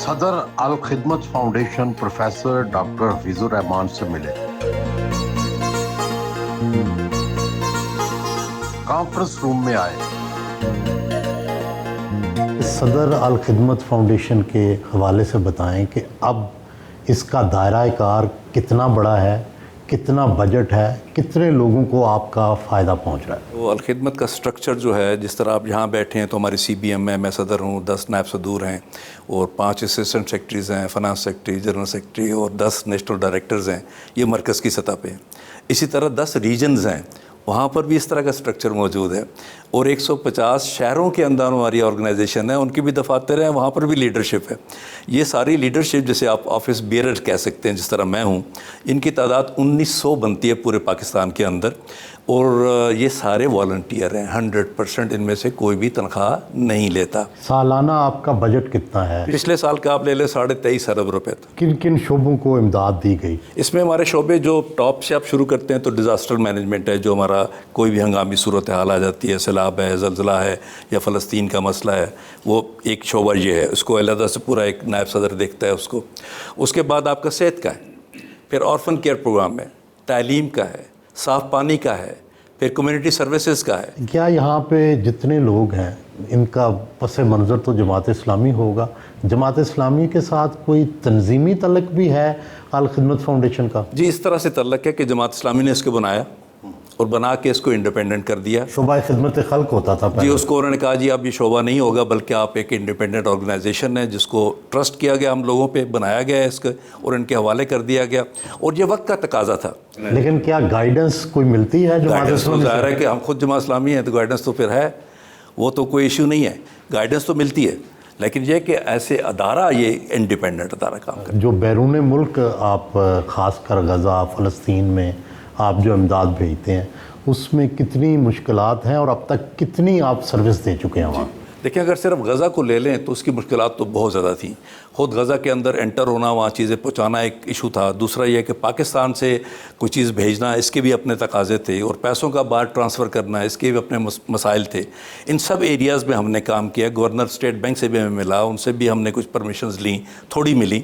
صدر Alkhidmat Foundation professor doctor Hafeez ur-Rehman سے ملے. کانفرنس روم میں آئے. صدر الخدمت فاؤنڈیشن کے حوالے سے بتائیں کہ اب اس کا دائرہ کار کتنا بڑا ہے, کتنا بجٹ ہے, کتنے لوگوں کو آپ کا فائدہ پہنچ رہا ہے؟ وہ الخدمت کا سٹرکچر جو ہے, جس طرح آپ یہاں بیٹھے ہیں تو ہماری سی بی ایم ہے, میں صدر ہوں, 10 نائب صدور ہیں اور 5 اسسٹنٹ سیکرٹریز ہیں, فنانس سیکرٹری, جنرل سیکرٹری اور 10 نیشنل ڈائریکٹرز ہیں. یہ مرکز کی سطح پہ ہیں. اسی طرح 10 ریجنز ہیں, وہاں پر بھی اس طرح کا سٹرکچر موجود ہے. اور 150 شہروں کے اندر ہماری آرگنائزیشن ہے, ان کی بھی دفاتر ہیں, وہاں پر بھی لیڈرشپ ہے. یہ ساری لیڈرشپ جیسے آپ آفس بیئرر کہہ سکتے ہیں, جس طرح میں ہوں, ان کی تعداد 1900 بنتی ہے پورے پاکستان کے اندر. اور یہ سارے والنٹیئر ہیں, 100% ان میں سے کوئی بھی تنخواہ نہیں لیتا. سالانہ آپ کا بجٹ کتنا ہے؟ پچھلے سال کا آپ لے لیں 23.5 ارب روپے تھا. کن کن شعبوں کو امداد دی گئی؟ اس میں ہمارے شعبے جو ٹاپ سے آپ شروع کرتے ہیں تو ڈیزاسٹر مینجمنٹ ہے, جو ہمارا کوئی بھی ہنگامی صورتحال آ جاتی ہے, سیلاب ہے, زلزلہ ہے, یا فلسطین کا مسئلہ ہے, وہ ایک شعبہ یہ ہے. اس کو علیحدہ سے پورا ایک نائب صدر دیکھتا ہے اس کو. اس کے بعد آپ کا صحت کا ہے, پھر آرفن کیئر پروگرام ہے, تعلیم کا ہے, صاف پانی کا ہے, پھر کمیونٹی سروسز کا ہے. کیا یہاں پہ جتنے لوگ ہیں ان کا پس منظر تو جماعت اسلامی ہوگا؟ جماعت اسلامی کے ساتھ کوئی تنظیمی تعلق بھی ہے الخدمت فاؤنڈیشن کا؟ جی, اس طرح سے تعلق ہے کہ جماعت اسلامی نے اس کو بنایا اور بنا کے اس کو انڈیپینڈنٹ کر دیا. شعبہ خدمت خلق ہوتا تھا جی, اس کو انہوں نے کہا جی اب یہ شعبہ نہیں ہوگا بلکہ آپ ایک انڈیپینڈنٹ آرگنائزیشن ہے, جس کو ٹرسٹ کیا گیا, ہم لوگوں پہ بنایا گیا ہے اس کو, اور ان کے حوالے کر دیا گیا. اور یہ وقت کا تقاضا تھا. لیکن کیا گائیڈنس کوئی ملتی ہے جماعت اسلامی؟ ظاہر ہے کہ ہم خود جماعت اسلامی ہیں تو گائیڈنس تو پھر ہے, وہ تو کوئی ایشو نہیں ہے, گائیڈنس تو ملتی ہے. لیکن یہ کہ ایسے ادارہ, یہ انڈیپینڈنٹ ادارہ کام کرے. جو بیرون ملک آپ خاص کر غزہ, فلسطین میں آپ جو امداد بھیجتے ہیں, اس میں کتنی مشکلات ہیں اور اب تک کتنی آپ سروس دے چکے ہیں وہاں؟ دیکھیں, اگر صرف غزہ کو لے لیں تو اس کی مشکلات تو بہت زیادہ تھیں. خود غزہ کے اندر انٹر ہونا, وہاں چیزیں پہنچانا ایک ایشو تھا. دوسرا یہ کہ پاکستان سے کوئی چیز بھیجنا, اس کے بھی اپنے تقاضے تھے, اور پیسوں کا باہر ٹرانسفر کرنا, اس کے بھی اپنے مسائل تھے. ان سب ایریاز میں ہم نے کام کیا. گورنر اسٹیٹ بینک سے بھی ہمیں ملا, ان سے بھی ہم نے کچھ پرمیشنز لیں, تھوڑی ملی.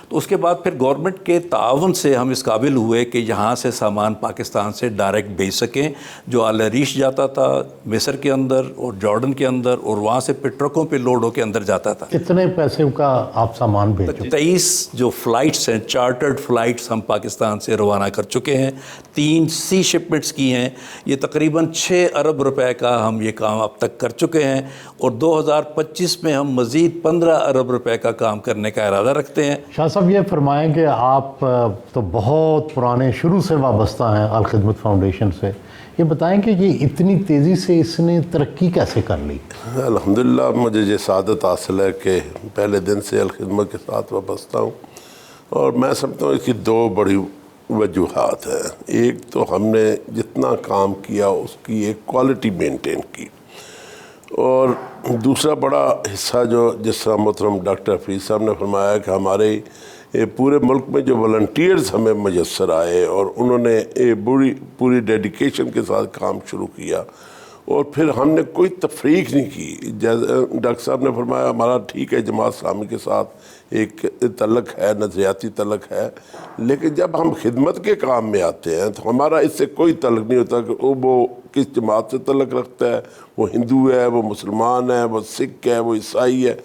تو اس کے بعد پھر گورنمنٹ کے تعاون سے ہم اس قابل ہوئے کہ یہاں سے سامان پاکستان سے ڈائریکٹ بھیج سکیں, جو آل عریش جاتا تھا مصر کے اندر اور جارڈن کے اندر, اور وہاں سے پھر ٹرکوں پہ لوڈ ہو کے اندر جاتا تھا. کتنے پیسے کا آپ سامان بھیج چکے؟ 23 جو فلائٹس ہیں, چارٹرڈ فلائٹس ہم پاکستان سے روانہ کر چکے ہیں. 3 سی شپمنٹس کی ہیں. یہ تقریباً 6 ارب روپے کا ہم یہ کام اب تک کر چکے ہیں, اور 2025 میں ہم مزید 15 ارب روپے کا کام کرنے کا ارادہ رکھتے ہیں. شاہ صاحب, یہ فرمائیں کہ آپ تو بہت پرانے شروع سے وابستہ ہیں الخدمت فاؤنڈیشن سے, یہ بتائیں کہ یہ اتنی تیزی سے اس نے ترقی کیسے کر لی؟ الحمدللہ مجھے یہ سعادت حاصل ہے کہ پہلے دن سے الخدمت کے ساتھ وابستہ ہوں, اور میں سمجھتا ہوں اس کی 2 بڑی وجوہات ہیں. ایک تو ہم نے جتنا کام کیا اس کی ایک کوالٹی مینٹین کی, اور دوسرا بڑا حصہ جو جس طرح محترم ڈاکٹر حفیظ صاحب نے فرمایا کہ ہمارے پورے ملک میں جو والنٹیئرز ہمیں میسر آئے, اور انہوں نے پوری ڈیڈیکیشن کے ساتھ کام شروع کیا, اور پھر ہم نے کوئی تفریق نہیں کی. ڈاکٹر صاحب نے فرمایا ہمارا ٹھیک ہے جماعت اسلامی کے ساتھ ایک تعلق ہے, نظریاتی تعلق ہے, لیکن جب ہم خدمت کے کام میں آتے ہیں تو ہمارا اس سے کوئی تعلق نہیں ہوتا کہ وہ کس جماعت سے تعلق رکھتا ہے, وہ ہندو ہے, وہ مسلمان ہے, وہ سکھ ہے, وہ عیسائی ہے.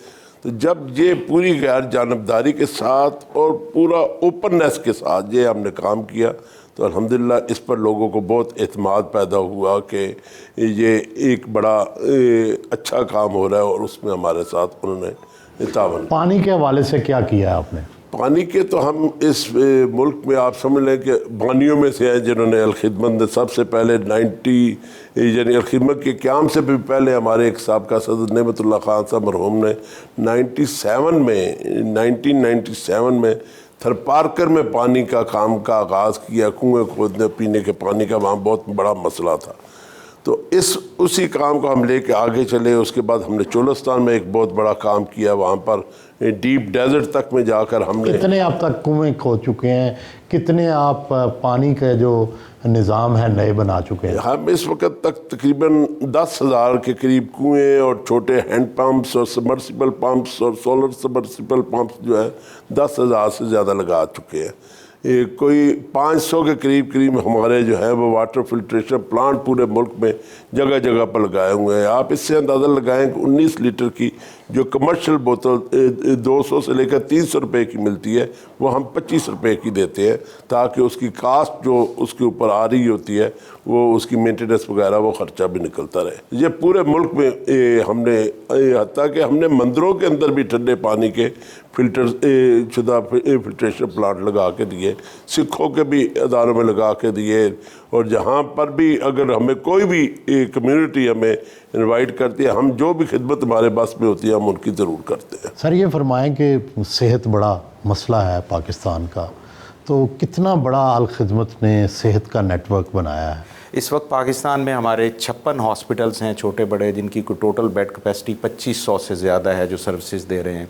تو جب یہ پوری غیر جانبداری کے ساتھ اور پورا اوپننیس کے ساتھ یہ ہم نے کام کیا, تو الحمدللہ اس پر لوگوں کو بہت اعتماد پیدا ہوا کہ یہ ایک بڑا اچھا کام ہو رہا ہے, اور اس میں ہمارے ساتھ انہوں نے تعاون. پانی کے حوالے سے کیا کیا ہے آپ نے؟ پانی کے تو ہم اس ملک میں آپ سمجھ لیں کہ بانیوں میں سے ہیں جنہوں نے الخدمت نے سب سے پہلے یعنی الخدمت کے قیام سے بھی پہلے ہمارے ایک سابقہ صدر نعمت اللہ خان صاحب مرحوم نے 1997 میں تھرپارکر میں پانی کا کام کا آغاز کیا. کنویں کھودنے, پینے کے پانی کا وہاں بہت بڑا مسئلہ تھا, تو اسی کام کو ہم لے کے آگے چلے. اس کے بعد ہم نے چولستان میں ایک بہت بڑا کام کیا, وہاں پر ڈیپ ڈیزرٹ تک میں جا کر ہم نے. کتنے آپ تک کنویں کھود چکے ہیں؟ کتنے آپ پانی کے جو نظام ہے نئے بنا چکے ہیں؟ ہم اس وقت تک تقریباً 10,000 کے قریب کنویں اور چھوٹے ہینڈ پمپس اور سبمرسیبل پمپس اور سولر سبمرسیبل پمپس جو ہے 10,000 سے زیادہ لگا چکے ہیں. کوئی 500 کے قریب ہمارے جو ہے وہ واٹر فلٹریشن پلانٹ پورے ملک میں جگہ جگہ پر لگائے ہوئے ہیں. آپ اس سے اندازہ لگائیں کہ 19 لیٹر کی جو کمرشل بوتل 200 سے لے کر 300 روپے کی ملتی ہے وہ ہم 25 روپے کی دیتے ہیں تاکہ اس کی کاسٹ جو اس کے اوپر آ رہی ہوتی ہے وہ اس کی مینٹیننس وغیرہ وہ خرچہ بھی نکلتا رہے. یہ پورے ملک میں ہم نے حتیٰ کہ ہم نے مندروں کے اندر بھی ٹھنڈے پانی کے فلٹر شدہ فلٹریشن پلانٹ لگا کے دیے, سکھوں کے بھی اداروں میں لگا کے دیے, اور جہاں پر بھی اگر ہمیں کوئی بھی کمیونٹی ہمیں انوائٹ کرتی ہے ہم جو بھی خدمت ہمارے بس میں ہوتی ہے ہم ان کی ضرور کرتے ہیں. سر یہ فرمائیں کہ صحت بڑا مسئلہ ہے پاکستان کا, تو کتنا بڑا الخدمت نے صحت کا نیٹ ورک بنایا ہے؟ اس وقت پاکستان میں ہمارے 56 ہاسپٹلس ہیں چھوٹے بڑے جن کی کوئی ٹوٹل بیڈ کیپیسٹی 2500 سے زیادہ ہے جو سروسز دے رہے ہیں.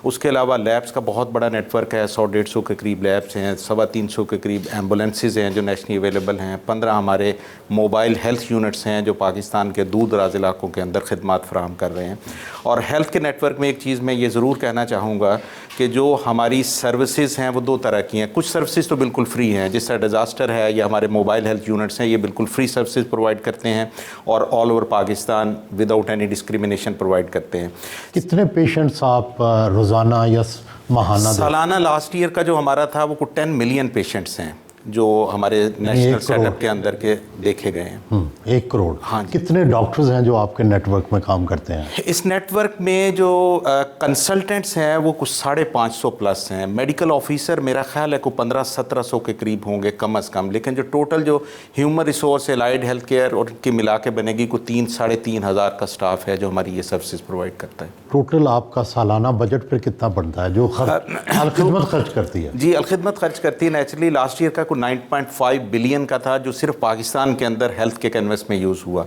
اس کے علاوہ لیبس کا بہت بڑا نیٹ ورک ہے, 100-150 کے قریب لیبس ہیں, 350 کے قریب ایمبولینسز ہیں جو نیشنلی اویلیبل ہیں, 15 ہمارے موبائل ہیلتھ یونٹس ہیں جو پاکستان کے دور دراز علاقوں کے اندر خدمات فراہم کر رہے ہیں. اور ہیلتھ کے نیٹ ورک میں ایک چیز میں یہ ضرور کہنا چاہوں گا کہ جو ہماری سروسز ہیں وہ 2 طرح کی ہیں. کچھ سروسز تو بالکل فری ہیں, جس طرح ڈیزاسٹر ہے یا ہمارے موبائل ہیلتھ یونٹس ہیں, یہ بالکل فری سروسز پرووائڈ کرتے ہیں اور all over Pakistan without any discrimination provide کرتے ہیں. کتنے پیشنٹس آپ روزانہ یا ماہانہ سالانہ لاسٹ ایئر کا جو ہمارا تھا وہ کوئی 10 ملین پیشنٹس ہیں جو ہمارے نیشنل سیٹ اپ کے اندر کے دیکھے گئے ہیں. 1 کروڑ. ہاں جی. کتنے ڈاکٹرز ہیں جو آپ کے نیٹ ورک میں کام کرتے ہیں؟ اس نیٹ ورک میں جو کنسلٹنٹس ہیں وہ کچھ 550 پلس ہیں. میڈیکل آفیسر میرا خیال ہے کوئی 1500-1700 کے قریب ہوں گے کم از کم, لیکن جو ٹوٹل جو human resource allied health care اور کے ملا کے بنے گی کوئی 3-3.5 ہزار کا سٹاف ہے جو ہماری یہ سروسز پرووائڈ کرتا ہے. ٹوٹل آپ کا سالانہ بجٹ پھر کتنا بنتا ہے جو الخدمت خرچ کرتی ہے؟ جی الخدمت خرچ کرتی ہے. نیچرلی لاسٹ ایئر کا کوئی 9.5 بلین کا تھا جو صرف پاکستان کے اندر ہیلتھ کے کینوس میں یوز ہوا.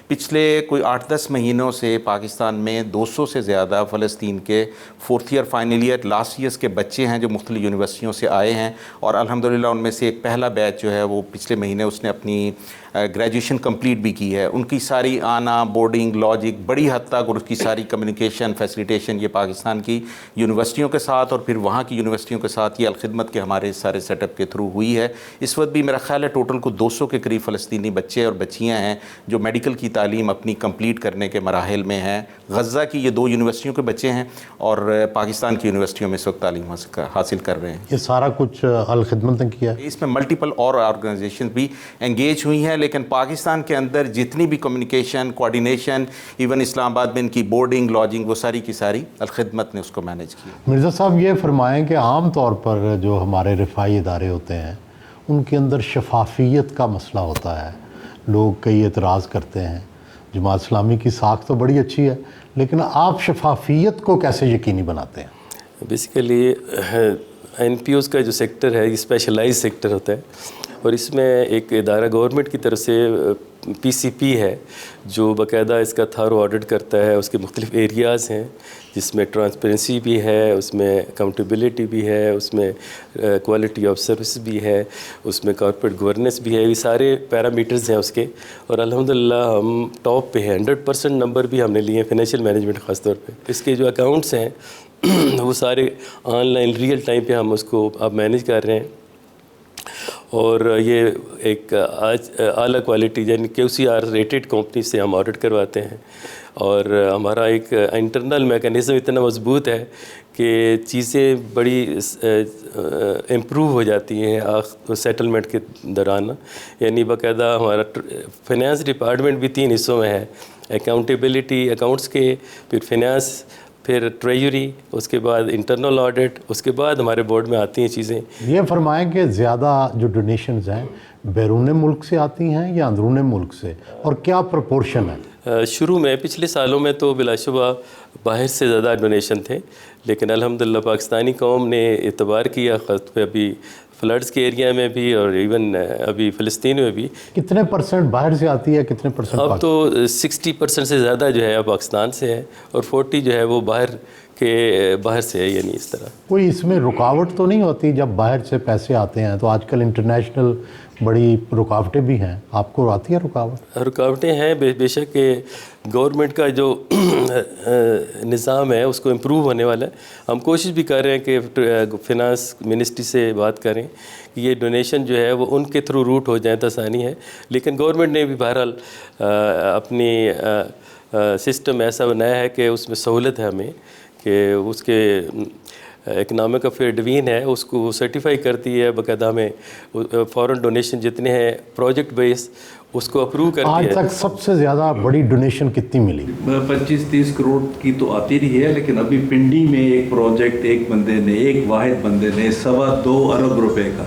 پچھلے کوئی 8-10 مہینوں سے پاکستان میں 200 سے زیادہ فلسطین کے 4th year final year last years کے بچے ہیں جو مختلف یونیورسٹیوں سے آئے ہیں, اور الحمدللہ ان میں سے ایک پہلا بیچ جو ہے وہ پچھلے مہینے اس نے اپنی گریجویشن کمپلیٹ بھی کی ہے. ان کی ساری آنا بورڈنگ لاجک بڑی حد تک اور اس کی ساری کمیونیکیشن فیسیلیٹیشن یہ پاکستان کی یونیورسٹیوں کے ساتھ اور پھر وہاں کی یونیورسٹیوں کے ساتھ یہ الخدمت کے ہمارے سارے سیٹ اپ کے تھرو ہوئی ہے. اس وقت بھی میرا خیال ہے ٹوٹل کو 200 کے قریب فلسطینی بچے اور بچیاں ہیں جو میڈیکل کی تعلیم اپنی کمپلیٹ کرنے کے مراحل میں ہیں. غزہ کی یہ 2 یونیورسٹیوں کے بچے ہیں اور پاکستان کی یونیورسٹیوں میں اس وقت تعلیم حاصل کر رہے ہیں. یہ سارا کچھ الخدمت نے کیا ہے؟ اس میں ملٹیپل اور آرگنائزیشن بھی انگیج ہوئی ہیں, لیکن پاکستان کے اندر جتنی بھی کمیونیکیشن کوآرڈینیشن ایون اسلام آباد میں ان کی بورڈنگ لاجنگ وہ ساری کی ساری الخدمت نے اس کو مینیج کیا. مرزا صاحب یہ فرمائیں کہ عام طور پر جو ہمارے رفاہی ادارے ہوتے ہیں ان کے اندر شفافیت کا مسئلہ ہوتا ہے. لوگ کئی اعتراض کرتے ہیں. جماعت اسلامی کی ساکھ تو بڑی اچھی ہے, لیکن آپ شفافیت کو کیسے یقینی بناتے ہیں؟ بیسیکلی این پی اوز کا جو سیکٹر ہے یہ اسپیشلائز سیکٹر ہوتا ہے, اور اس میں ایک ادارہ گورنمنٹ کی طرف سے پی سی پی ہے جو باقاعدہ اس کا تھارو آڈٹ کرتا ہے. اس کے مختلف ایریاز ہیں جس میں ٹرانسپیرنسی بھی ہے, اس میں اکاؤنٹیبلٹی بھی ہے, اس میں کوالٹی آف سروس بھی ہے, اس میں کارپوریٹ گورننس بھی ہے. یہ سارے پیرامیٹرز ہیں اس کے, اور الحمدللہ ہم ٹاپ پہ ہیں. 100% نمبر بھی ہم نے لیے ہیں فائنینشیل مینجمنٹ خاص طور پہ. اس کے جو اکاؤنٹس ہیں وہ سارے آن لائن ریئل ٹائم پہ ہم اس کو اب مینیج کر رہے ہیں, اور یہ ایک اعلیٰ کوالٹی یعنی QCR ریٹڈ کمپنی سے ہم آڈٹ کرواتے ہیں. اور ہمارا ایک انٹرنل میکانزم اتنا مضبوط ہے کہ چیزیں بڑی امپروو ہو جاتی ہیں سیٹلمنٹ کے دوران. یعنی باقاعدہ ہمارا فائنانس ڈپارٹمنٹ بھی 3 حصوں میں ہے, اکاؤنٹیبلٹی اکاؤنٹس کے, پھر فائنانس, پھر ٹریجری, اس کے بعد انٹرنل آڈٹ, اس کے بعد ہمارے بورڈ میں آتی ہیں چیزیں. یہ فرمائیں کہ زیادہ جو ڈونیشنز ہیں بیرون ملک سے آتی ہیں یا اندرون ملک سے, اور کیا پرپورشن ہے؟ شروع میں پچھلے سالوں میں تو بلا شبہ باہر سے زیادہ ڈونیشن تھے, لیکن الحمدللہ پاکستانی قوم نے اعتبار کیا, خاص پہ ابھی فلڈز کے ایریا میں بھی اور ایون ابھی فلسطین میں بھی. کتنے % باہر سے آتی ہے, کتنے %؟ اب تو 60% سے زیادہ جو ہے پاکستان سے ہے, اور 40 جو ہے وہ باہر کہ باہر سے ہے، یعنی اس طرح کوئی اس میں رکاوٹ تو نہیں ہوتی جب باہر سے پیسے آتے ہیں؟ تو آج کل انٹرنیشنل بڑی رکاوٹیں بھی ہیں، آپ کو آتی ہے رکاوٹ؟ رکاوٹیں ہیں بے شک کہ گورنمنٹ کا جو نظام ہے اس کو امپروو ہونے والا ہے. ہم کوشش بھی کر رہے ہیں کہ فنانس منسٹری سے بات کریں کہ یہ ڈونیشن جو ہے وہ ان کے تھرو روٹ ہو جائیں تو آسانی ہے. لیکن گورنمنٹ نے بھی بہرحال اپنی سسٹم ایسا بنایا ہے کہ اس میں سہولت ہے ہمیں کہ اس کے اکنامک افیئر ڈوین ہے اس کو سرٹیفائی کرتی ہے باقاعدہ میں فورن ڈونیشن جتنے ہیں پروجیکٹ بیس اس کو اپروو کرتی آج ہے. تک سب سے زیادہ بڑی ڈونیشن کتنی ملی؟ 25-30 کروڑ کی تو آتی رہی ہے، لیکن ابھی پنڈی میں ایک پروجیکٹ ایک بندے نے، ایک واحد بندے نے 2.25 ارب روپے کا